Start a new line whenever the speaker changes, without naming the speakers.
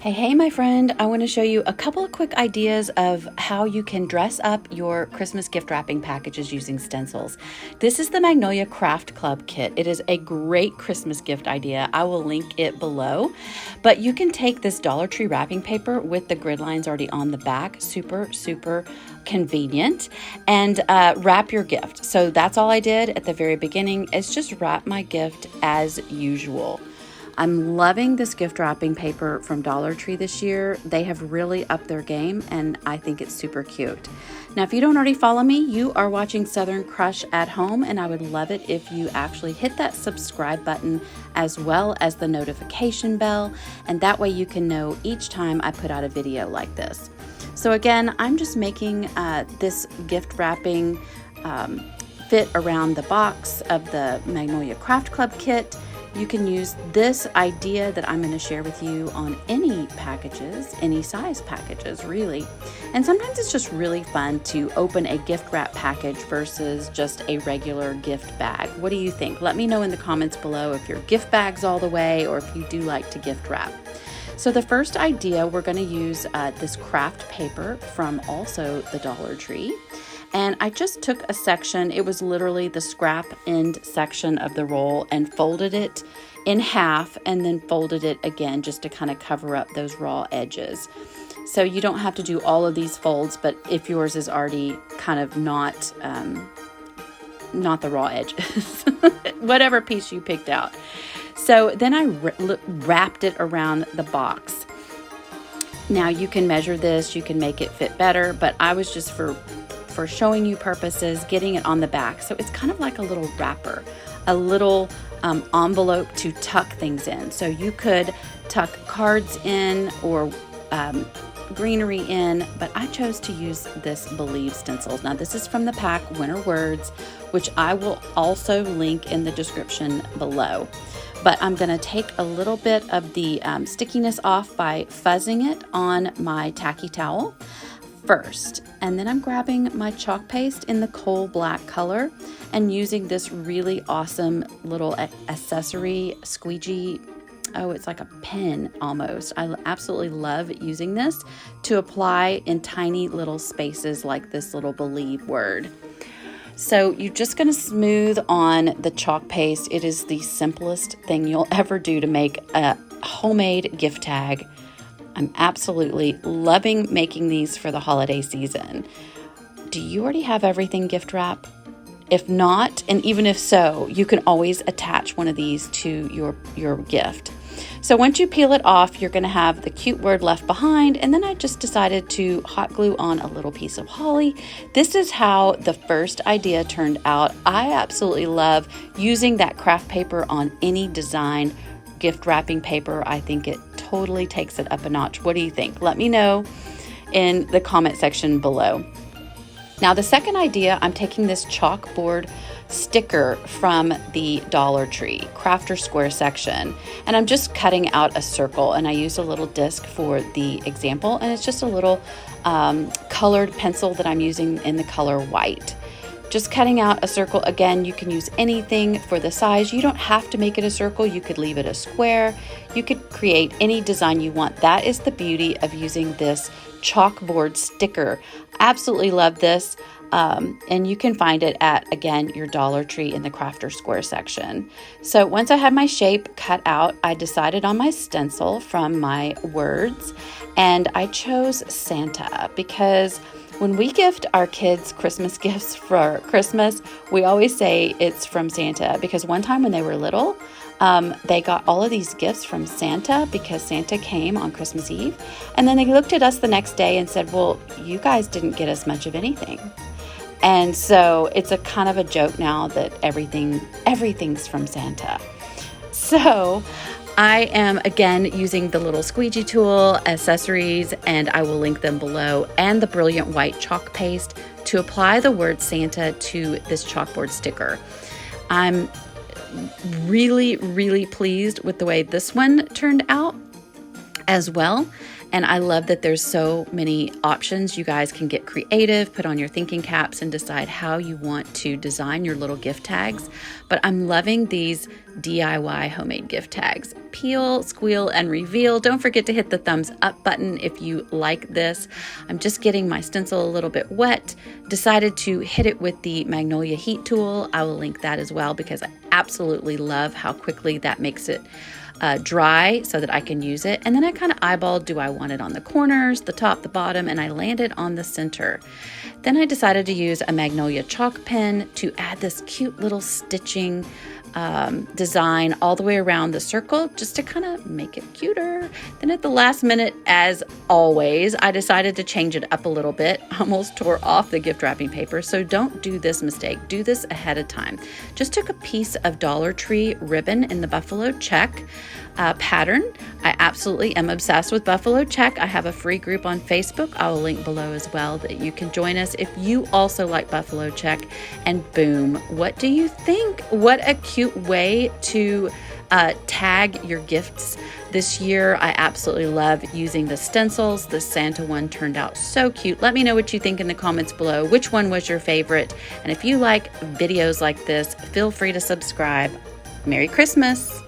Hey, my friend, I want to show you a couple of quick ideas of how you can dress up your Christmas gift wrapping packages using stencils. This is the Magnolia Craft Club kit. It is a great Christmas gift idea. I will link it below, but you can take this Dollar Tree wrapping paper with the grid lines already on the back, super convenient, and wrap your gift. So that's all I did at the very beginning is just wrap my gift as usual. I'm loving this gift wrapping paper from Dollar Tree this year. They have really upped their game and I think it's super cute. Now, if you don't already follow me, you are watching Southern Crush at home, and I would love it if you actually hit that subscribe button as well as the notification bell, and that way you can know each time I put out a video like this. So again, I'm just making this gift wrapping fit around the box of the Magnolia Craft Club kit. You can use this idea that I'm going to share with you on any packages, any size packages really. And sometimes it's just really fun to open a gift wrap package versus just a regular gift bag. What do you think? Let me know in the comments below if your gift bag's all the way or if you do like to gift wrap. So the first idea, we're going to use this craft paper from also the Dollar Tree. And I just took a section, it was literally the scrap end section of the roll, and folded it in half and then folded it again just to kind of cover up those raw edges. So you don't have to do all of these folds, but if yours is already kind of not the raw edges, whatever piece you picked out. So then I wrapped it around the box. Now you can measure this, you can make it fit better, but I was just for showing you purposes, getting it on the back. So it's kind of like a little wrapper, a little envelope to tuck things in. So you could tuck cards in or greenery in, but I chose to use this Believe stencils. Now this is from the pack Winter Words, which I will also link in the description below. But I'm gonna take a little bit of the stickiness off by fuzzing it on my tacky towel first, and then I'm grabbing my chalk paste in the coal black color and using this really awesome little accessory squeegee. Oh, it's like a pen almost. I absolutely love using this to apply in tiny little spaces like this little Believe word. So you're just going to smooth on the chalk paste. It is the simplest thing you'll ever do to make a homemade gift tag. I'm absolutely loving making these for the holiday season. Do you already have everything gift wrap? If not, and even if so, you can always attach one of these to your gift. So once you peel it off, you're going to have the cute word left behind, and then I just decided to hot glue on a little piece of holly. This is how the first idea turned out. I absolutely love using that craft paper on any design gift wrapping paper. I think it totally takes it up a notch. What do you think? Let me know in the comment section below. Now the second idea, I'm taking this chalkboard sticker from the Dollar Tree Crafter Square section, and I'm just cutting out a circle, and I used a little disc for the example, and it's just a little colored pencil that I'm using in the color white. Just cutting out a circle. Again, you can use anything for the size. You don't have to make it a circle. You could leave it a square. You could create any design you want. That is the beauty of using this chalkboard sticker. Absolutely love this. And you can find it at, again, your Dollar Tree in the Crafter Square section. So once I had my shape cut out, I decided on my stencil from my words, and I chose Santa because when we gift our kids Christmas gifts for Christmas, we always say it's from Santa, because one time when they were little, they got all of these gifts from Santa because Santa came on Christmas Eve, and then they looked at us the next day and said, well, you guys didn't get us much of anything. And so it's a kind of a joke now that everything's from Santa. So I am again using the little squeegee tool, accessories, and I will link them below, and the brilliant white chalk paste to apply the word Santa to this chalkboard sticker. I'm really pleased with the way this one turned out as well. And I love that there's so many options. You guys can get creative, put on your thinking caps, and decide how you want to design your little gift tags. But I'm loving these DIY homemade gift tags. Peel, squeal, and reveal. Don't forget to hit the thumbs up button if you like this. I'm just getting my stencil a little bit wet. Decided to hit it with the Magnolia heat tool. I will link that as well because I absolutely love how quickly that makes it dry so that I can use it. And then I kind of eyeballed, do I want it on the corners, the top, the bottom, and I landed on the center. Then I decided to use a Magnolia chalk pen to add this cute little stitching design all the way around the circle just to kind of make it cuter. Then at the last minute, as always, I decided to change it up a little bit. Almost tore off the gift wrapping paper, so don't do this mistake. Do this ahead of time. Just took a piece of Dollar Tree ribbon in the buffalo check pattern. I absolutely am obsessed with buffalo check. I have a free group on Facebook. I will link below as well that you can join us if you also like buffalo check. And boom, what do you think? What a cute way to tag your gifts this year. I absolutely love using the stencils. The Santa one turned out so cute. Let me know what you think in the comments below. Which one was your favorite? And if you like videos like this, feel free to subscribe. Merry Christmas.